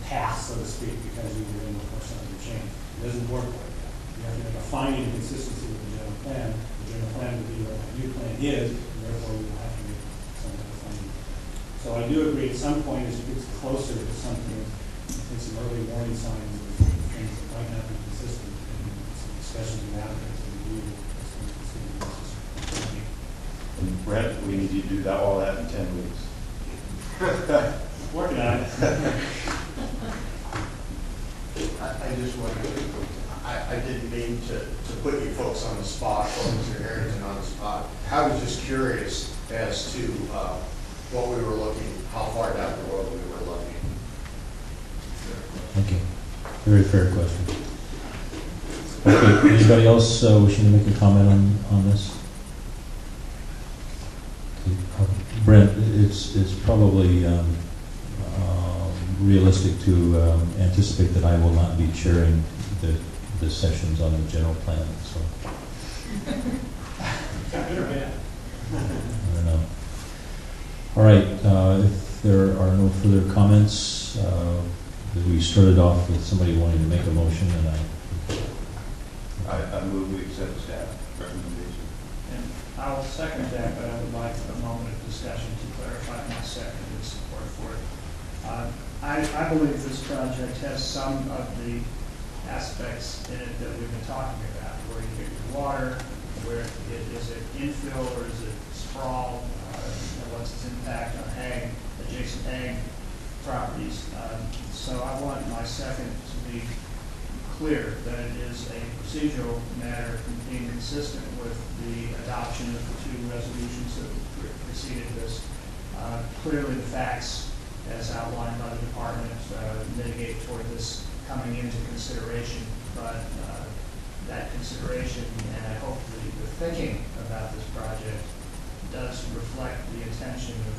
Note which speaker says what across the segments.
Speaker 1: path, so to speak, because you were in the first of the chain. It doesn't work like that. You have to make a finding of consistency with the general plan. The general plan would be what the new plan is, and therefore you will have to make some kind of finding. So I do agree at some point as it gets closer to something, I think some early warning signs of things that might not be consistent, and some discussions with applicants and review that's going to be necessary.
Speaker 2: And Brent, we need you to do that, all that in 10 weeks.
Speaker 1: Working on it.
Speaker 3: I just wanted to, I didn't mean to put you folks on the spot, or Mr. Harrington on the spot. I was just curious as to what we were looking, how far down the road we were looking.
Speaker 4: Thank you. Very fair question. Okay, anybody else wishing to make a comment on this? Brent, it's probably realistic to anticipate that I will not be chairing the sessions on the general plan. So
Speaker 1: Good or bad?
Speaker 4: I don't know. All right. If there are no further comments, we started off with somebody wanting to make a motion, and
Speaker 2: I move we accept the staff recommendation.
Speaker 5: And I'll second that, but I would like a moment of discussion to clarify my second and support for it. I believe this project has some of the aspects in it that we've been talking about, where you get your water, where is it infill or is it sprawl, what's its impact on ag, adjacent ag properties. So I want my second to be clear that it is a procedural matter being consistent with the adoption of the two resolutions that preceded this. Clearly the facts, as outlined by the department, mitigate toward this coming into consideration, but that consideration and I hope the thinking about this project does reflect the intention of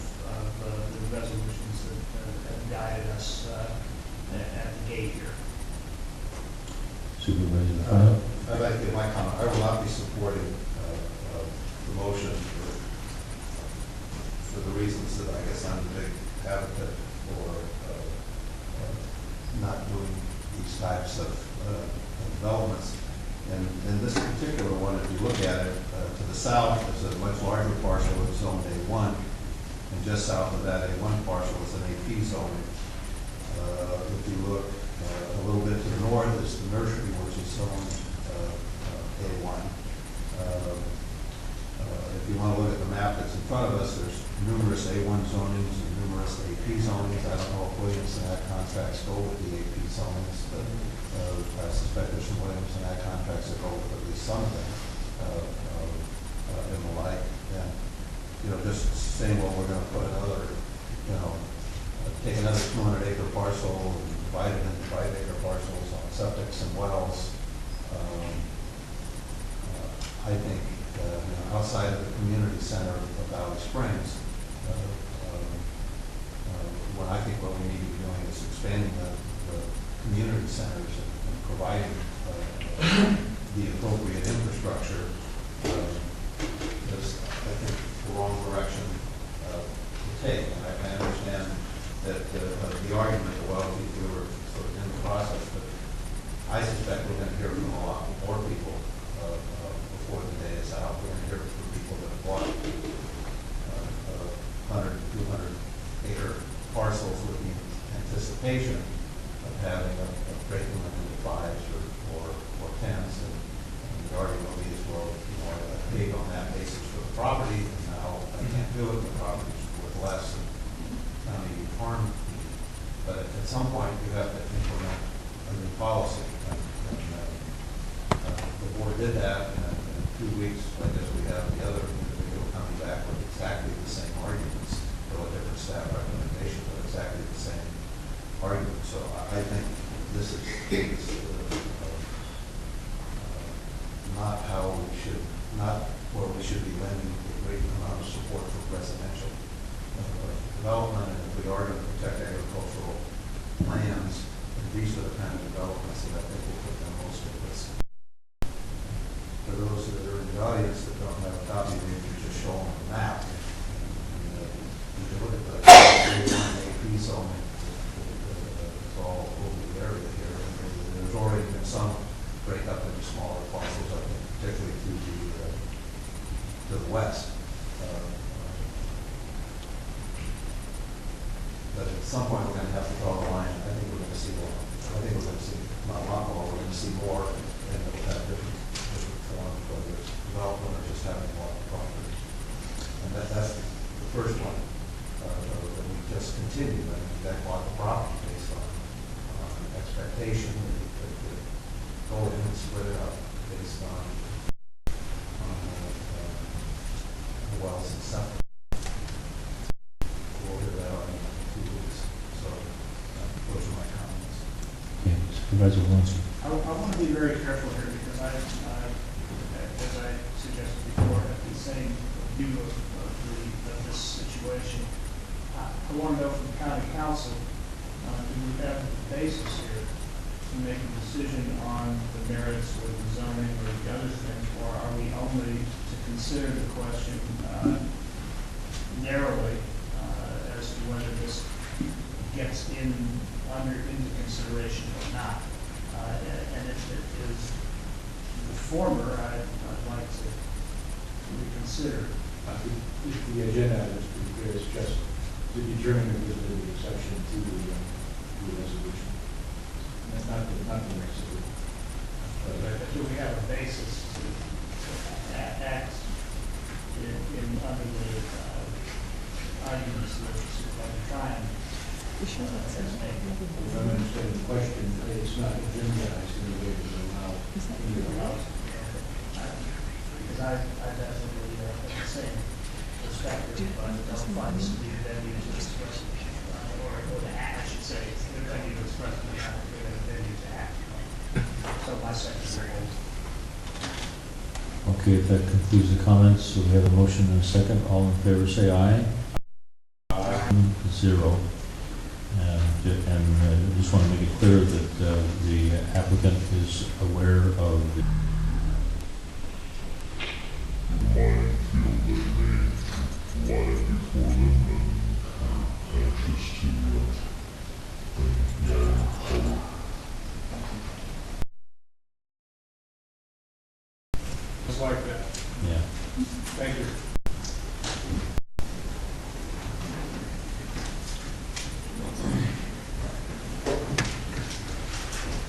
Speaker 5: the resolutions that have guided us at the gate here.
Speaker 4: Supervisor.
Speaker 6: I'd like to give my comment. I will not be supporting the motion for the reasons that I guess I'm a big advocate for not doing these types of developments. And in this particular one, if you look at it, to the south, there's a much larger parcel of zone A1, and just south of that A1 parcel is an AP zoning. If you look a little bit to the north, is the nursery, which is zoned A1. If you want to look at the map that's in front of us, there's numerous A1 zonings and numerous AP zonings. I don't know if Williamson Ag contracts go with the AP zonings, but I suspect there's some Williamson Ag contracts that go with at least some of them and the like. And, you know, just saying, well, we're going to put another, you know, take another 200-acre parcel and divide it into 5-acre parcels on septics and wells. I think, you know, outside of the community center of Valley Springs, what I think what we need to be doing is expanding the community centers and providing the appropriate infrastructure. Is, I think, the wrong direction to take. And I understand that the argument, well, we were sort of in the process, but I suspect we're going to hear from a lot more people before the day is out. We're going to hear from people that have bought 100, 200-acre parcels with the anticipation of having a breaking them into 5s or 10s. And the argument will be as well, you know, I paid on that basis for the property, and now I can't do it. The property's worth less than county farm. But at some point, you have to implement a new policy. And the board did that, and in 2 weeks, I guess we have the other individual coming back with exactly the same arguments, or a different staff recommendation, but exactly the same argument. So I think this is not how we should, not where we should be lending a great amount of support for residential development. And if we are going to protect agricultural lands, these are the kind of developments that I think will put them most at risk. For those that are in the audience that don't have a copy, maybe you just show them the map. And you can look at the AP zone. It's all anticipation that go in and split it up based on wells and stuff. We'll do that in 2 weeks. So those are my comments.
Speaker 4: Okay, Supervisor Walensky.
Speaker 5: I want to be very careful here because as I suggested before, have the same view of this situation. I want to know from the county council, do we have the basis here to make a decision on the merits or the zoning or the other things, or are we only to consider the question narrowly as to whether this gets into consideration or not? And if it is the former, I'd like to reconsider.
Speaker 1: If the agenda is pretty clear, it's just to determine if there's an exception to the resolution. That's not the next one.
Speaker 5: But do we have a basis to act under the arguments that Supervisor Tryon has made?
Speaker 1: If I'm understanding the question, it's not agendized in a way that allows any allows.
Speaker 5: Because I definitely have the same perspective, but I don't find this to be a venue to express, or to act, I should say, a venue to express, but not a venue to act. So my second is.
Speaker 4: Okay, if that concludes the comments, so we have a motion and a second. All in favor say aye. Aye. 0. And I just want to make it clear that the applicant is aware of the
Speaker 1: Just like that.
Speaker 4: yeah.
Speaker 1: Thank you.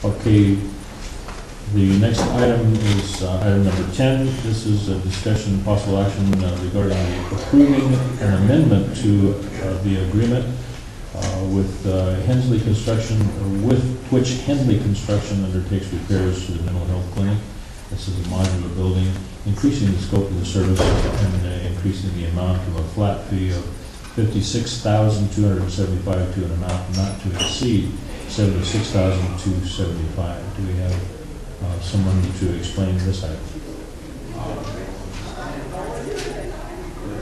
Speaker 4: Okay, the next item is item number 10. This is a discussion and possible action regarding approving an amendment to the agreement with Hensley Construction, with which Hensley Construction undertakes repairs to the mental health clinic. This is a modular building, increasing the scope of the service and increasing the amount of a flat fee of $56,275 to an amount not to exceed $76,275. Do we have someone to explain this item?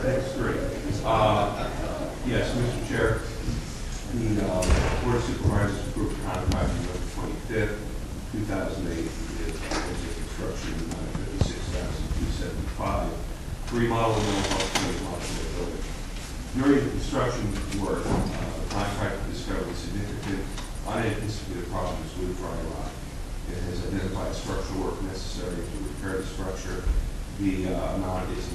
Speaker 7: That's great. Yes, Mr. Chair, the Board of Supervisors approved the contract on November 25th, 2008, with construction amount of $56,275 to remodel the mental health clinic modular building. During the construction work, the contractor discovered significant unanticipated problems with dry rot. It has identified structural work necessary to repair the structure. The amount is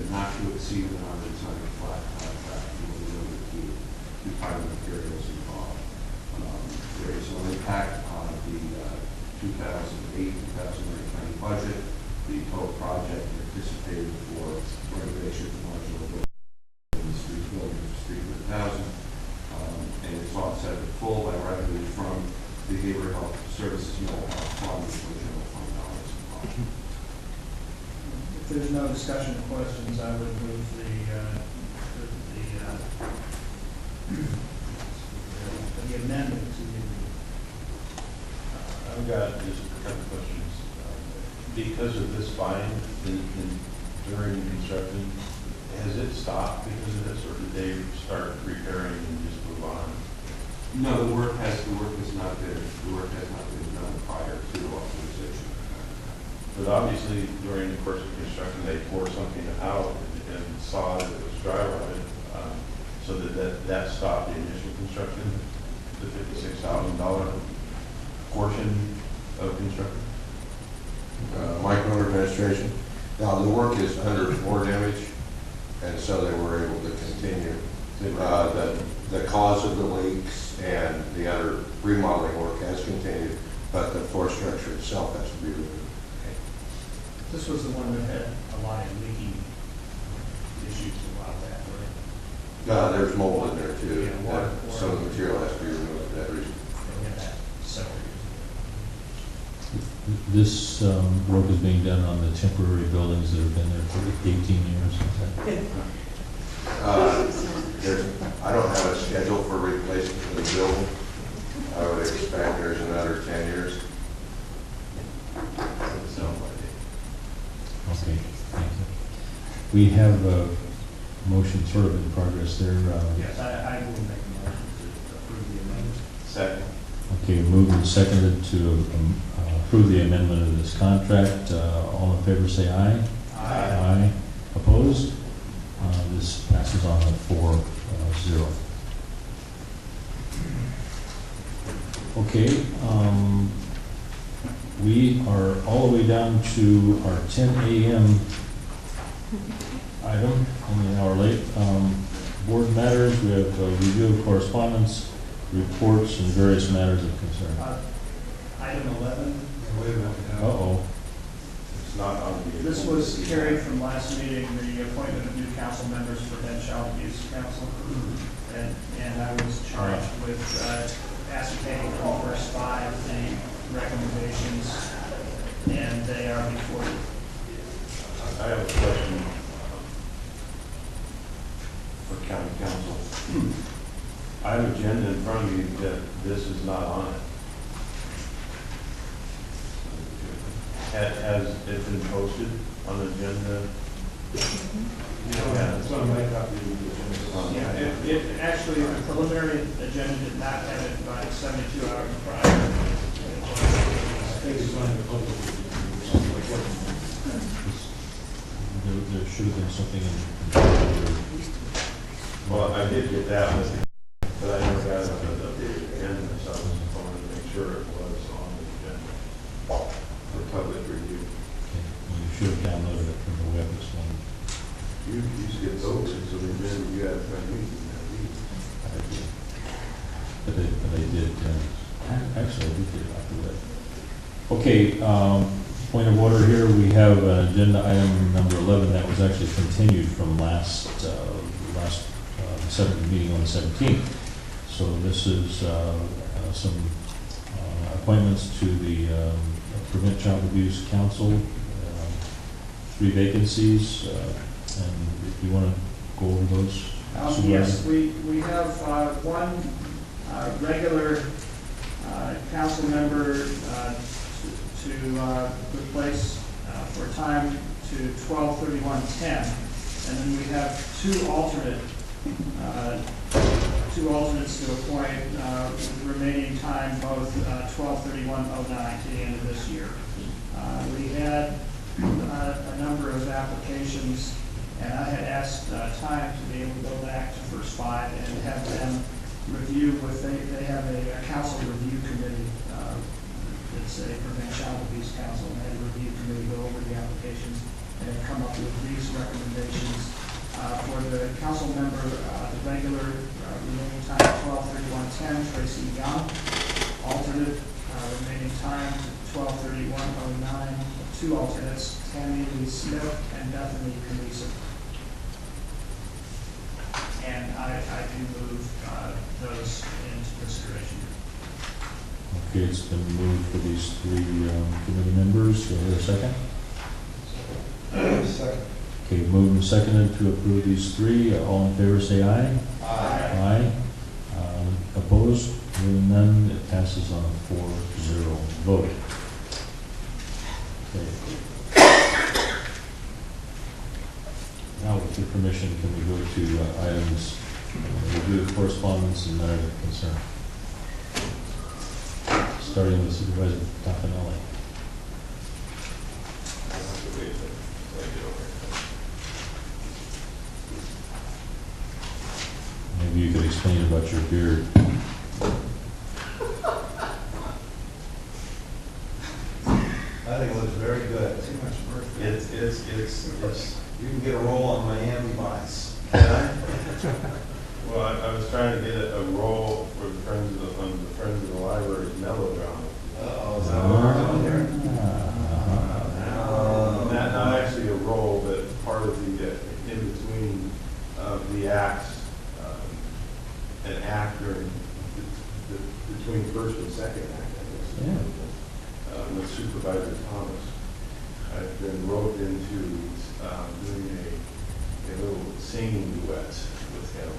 Speaker 7: not to exceed the amount that's on the flat contract. We'll be limited to find the materials involved. There is no impact on the 2008-2009 county budget. The total project anticipated for renovation of the modular building is $3,300,000. And it's offset in full by revenue from behavioral health services mental health fund, which general fund dollars involved.
Speaker 5: If there's no discussion or questions, I would move the amendment to the
Speaker 6: I've got just a couple of questions. Because of this fine during construction, has it stopped because of this, or did they start repairing and just move on?
Speaker 7: No, the work has not been done prior to authorization.
Speaker 6: But obviously, during the course of construction, they poured something out and saw that it was dry rotted, so that stopped the initial construction, the $56,000 portion of construction.
Speaker 8: Mike Miller Administration. Now, the work is under floor damage, and so they were able to continue. The cause of the leaks and the other remodeling work has continued, but the floor structure itself has to be removed.
Speaker 5: This was the one that had a lot of leaking issues about that, right?
Speaker 8: There's mold in there too.
Speaker 5: Yeah, water.
Speaker 8: Some of the material has to be removed for that reason.
Speaker 5: Yeah, that several years ago.
Speaker 4: This work is being done on the temporary buildings that have been there for 18 years.
Speaker 8: I don't have a schedule for replacement of the building. I would expect there's another 10 years.
Speaker 4: Okay, thank you. We have a motion sort of in progress there.
Speaker 5: Yes, I will make a motion to approve the amendment.
Speaker 2: Second.
Speaker 4: Okay, moved and seconded to approve the amendment of this contract. All in favor say aye. Aye. Opposed? This passes on at 4-0. Okay, we are all the way down to our 10 a.m. item, only an hour late. Board matters, we have a review of correspondence, reports, and various matters of concern.
Speaker 5: Item 11.
Speaker 6: Wait a minute.
Speaker 4: Uh-oh.
Speaker 2: It's not on the.
Speaker 5: This was carried from last meeting, the appointment of new council members for Ben Child Abuse Council. And I was charged with ascertaining from the first 5 the recommendations, and they are before you.
Speaker 2: I have a question for county council. I have an agenda in front of me that this is not on it. Has it been posted on the agenda? Yeah,
Speaker 1: It's on my copy of the agenda.
Speaker 5: Yeah, it actually, the preliminary agenda did not have it by 72 hours prior.
Speaker 1: I think it's on the public.
Speaker 4: There should have been something in.
Speaker 2: Well, I did get that, but I never got it on the updated agenda, so I wanted to make sure it was on the agenda for public review.
Speaker 4: You should have downloaded it from the web as well.
Speaker 2: You skipped those, so then you had a meeting.
Speaker 4: But I did, actually, I did get it off the web. Okay, point of order here, we have an agenda item number 11 that was actually continued from last meeting on the 17th. So this is some appointments to the Prevent Child Abuse Council, 3 vacancies, and if you want to go over those.
Speaker 5: Yes, we have one regular council member to replace for a time to 12/31/10, and then we have 2 alternates to appoint with remaining time both 12/31/09 to the end of this year. We had a number of applications, and I had asked time to be able to go back to first 5 and have them review they have a council review committee. It's a Prevent Child Abuse Council, and they have a review committee go over the applications and then come up with these recommendations. For the council member, the regular remaining time 12/31/10, Tracy Young. Alternate remaining time 12/31/09. 2 alternates, Tammy Lee Smith and Bethany Camisa. And I do move those into consideration.
Speaker 4: Okay, it's been moved for these 3 committee members. Do I hear a second?
Speaker 6: Second.
Speaker 4: Okay, moved and seconded to approve these 3. All in favor say aye.
Speaker 5: Aye.
Speaker 4: Aye. Opposed? Hearing none, it passes on a 4-0 vote. Okay. Now, with your permission, can we go to items, review of correspondence and matters of concern? Starting with Supervisor Tafanelli. Maybe you could explain about your beard.
Speaker 6: I think it looks very good. Too much work.
Speaker 2: It's,
Speaker 6: You can get a roll on Miami Vice.
Speaker 2: well, I was trying to get a role for the Friends of the Library's melodrama.
Speaker 6: Uh-oh, is that what we're doing here?
Speaker 2: Not actually a role, but part of the, in between the acts, an act during, between first and second act, I guess.
Speaker 4: Yeah.
Speaker 2: with Supervisor Thomas. I've been roped into doing a little singing duet with him.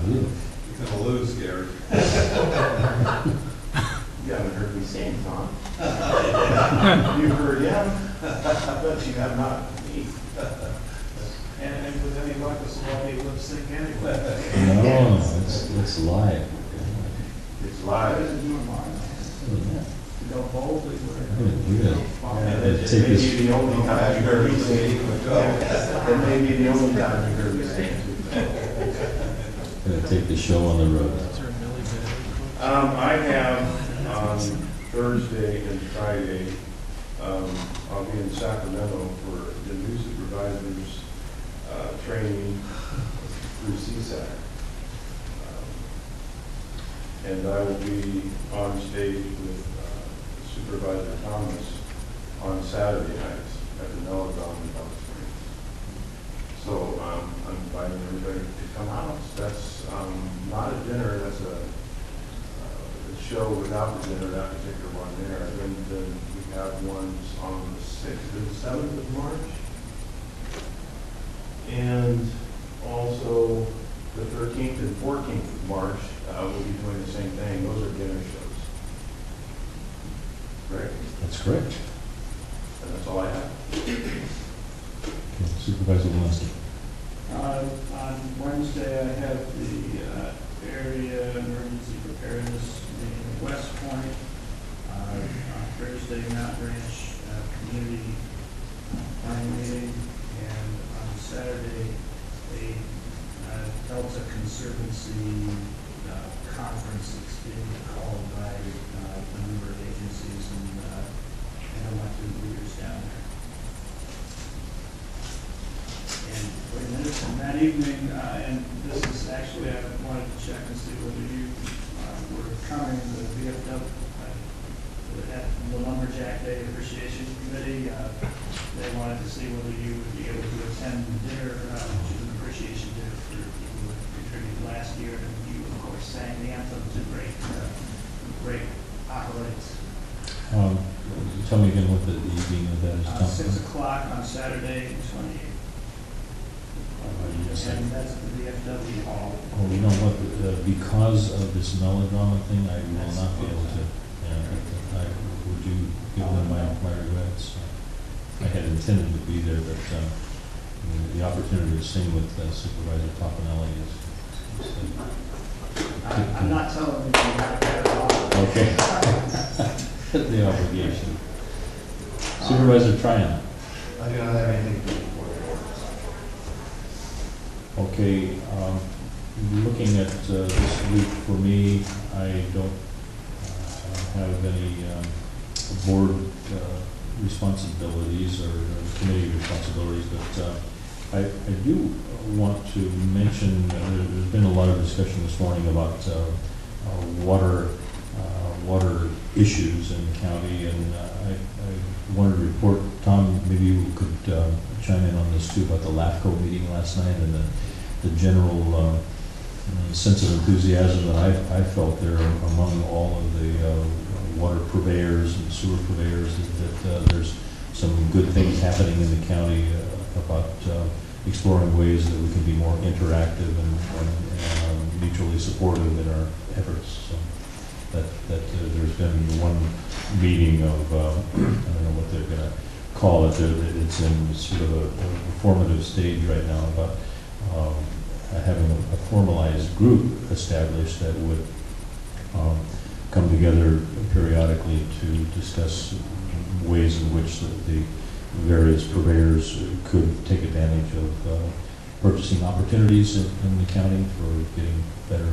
Speaker 2: You're gonna lose, Gary. You haven't heard me sing, Tom. You've heard him, but you have not me.
Speaker 5: And with any luck, this will all be lip sync anyway.
Speaker 4: No, it's live.
Speaker 2: It's live.
Speaker 5: Go boldly where.
Speaker 2: And it may be the only time you heard me sing. It may be the only time you heard me sing.
Speaker 4: Gonna take the show on the road.
Speaker 2: I have on Thursday and Friday, I'll be in Sacramento for the new supervisors training through CSAC. And I will be on stage with Supervisor Thomas on Saturday nights at the Melodrama in Palm Springs. So I'm inviting everybody to come out. That's not a dinner, that's a show without the dinner, that particular one there. Then we have ones on the 6th and 7th of March. And also the 13th and 14th of March, we'll be doing the same thing. Those are dinner shows. Right?
Speaker 4: That's correct.
Speaker 2: And that's all I have.
Speaker 4: Supervisor Walensky.
Speaker 5: On Wednesday, I have the area emergency preparedness meeting at West Point. On Thursday, Mountain Ranch community planning meeting. And on Saturday, a Delta Conservancy conference that's being called by a number of agencies and elected leaders down there. And that evening, and this is actually, I wanted to check and see whether you were coming to the VFW, at the Lumberjack Day Appreciation Committee. They wanted to see whether you would be able to attend the dinner, which is an appreciation dinner for people who contributed last year. And you, of course, sang the anthem to great accolades.
Speaker 4: Tell me again what the evening of that is.
Speaker 5: 6 o'clock on Saturday, 28th. And that's the VFW hall.
Speaker 4: Oh, you know what, because of this melodrama thing, I will not be able to. Would you give them my regrets? I had intended to be there, but the opportunity to sing with Supervisor Topanelli is
Speaker 5: I'm not telling you that at all.
Speaker 4: okay. The obligation. Supervisor Tryon.
Speaker 6: I do not have anything to report.
Speaker 4: Okay, looking at this week for me, I don't have any board responsibilities or committee responsibilities, but I do want to mention, there's been a lot of discussion this morning about water issues in the county, and I wanted to report, Tom, maybe you could chime in on this too, about the LAFCO meeting last night and the general sense of enthusiasm that I felt there among all of the water purveyors and sewer purveyors, that there's some good things happening in the county about exploring ways that we can be more interactive and mutually supportive in our efforts. So that there's been one meeting of, I don't know what they're going to call it, it's in sort of a formative stage right now about having a formalized group established that would come together periodically to discuss ways in which the various purveyors could take advantage of purchasing opportunities in the county for getting better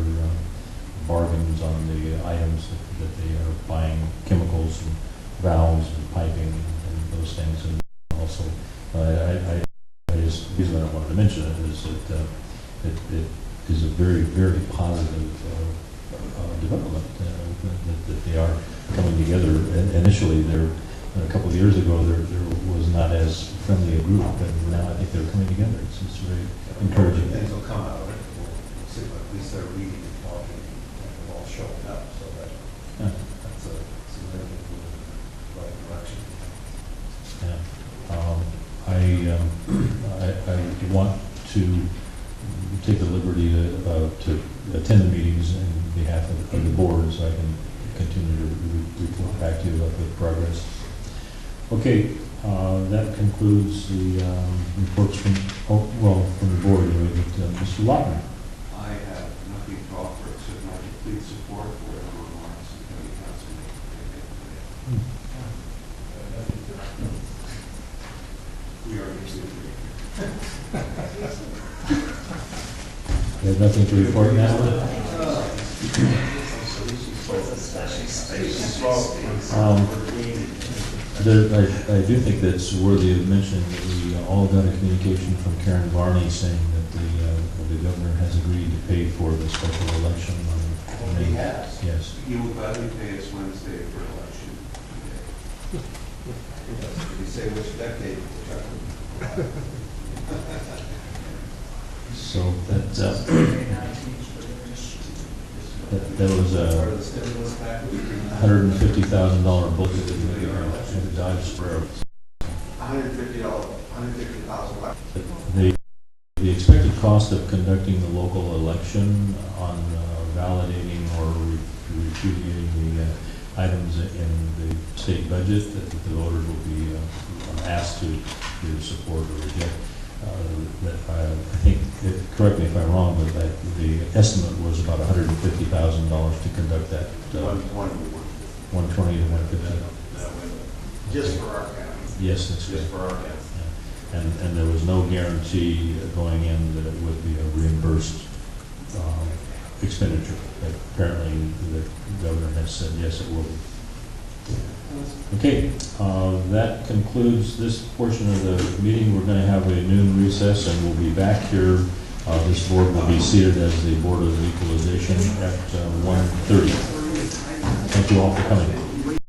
Speaker 4: bargains on the items that they are buying, chemicals and valves and piping and those things. And also, the reason I wanted to mention it is that it is a very, very positive development that they are coming together. Initially, a couple of years ago, there was not as friendly a group, but now I think they're coming together. It's very encouraging.
Speaker 6: Things will come out of it. We'll see, at least they're reading and talking and all showing up, so that's a significant
Speaker 4: want to take the liberty to attend the meetings on behalf of the board, so I can continue to report back to you about the progress. Okay, that concludes the reports from, from the board. Mr. Lautner.
Speaker 7: I have nothing to offer except my complete support for whatever remarks the county council may make today. We are completely.
Speaker 4: You have nothing to report now? I do think that's worthy of mention that we all got a communication from Karen Varney saying that the governor has agreed to pay for the special election.
Speaker 6: He has.
Speaker 4: Yes.
Speaker 7: He will gladly pay us Wednesday for election day.
Speaker 6: Did he say which decade?
Speaker 4: So that was a
Speaker 6: Part of the stimulus package?
Speaker 4: $150,000 booklet that Dodge Sparrow.
Speaker 3: $150,000.
Speaker 4: The expected cost of conducting the local election on validating or repudiating the items in the state budget that the voters will be asked to support or reject. I think, correct me if I'm wrong, but the estimate was about $150,000 to conduct that. 120 to 150.
Speaker 3: Just for our county.
Speaker 4: Yes, that's
Speaker 3: Just
Speaker 4: correct.
Speaker 3: for our county.
Speaker 4: And there was no guarantee going in that it would be a reimbursed expenditure. Apparently, the governor has said yes, it will be. Okay, that concludes this portion of the meeting. We're going to have a noon recess, and we'll be back here. This board will be seated as the Board of Equalization at 1:30. Thank you all for coming.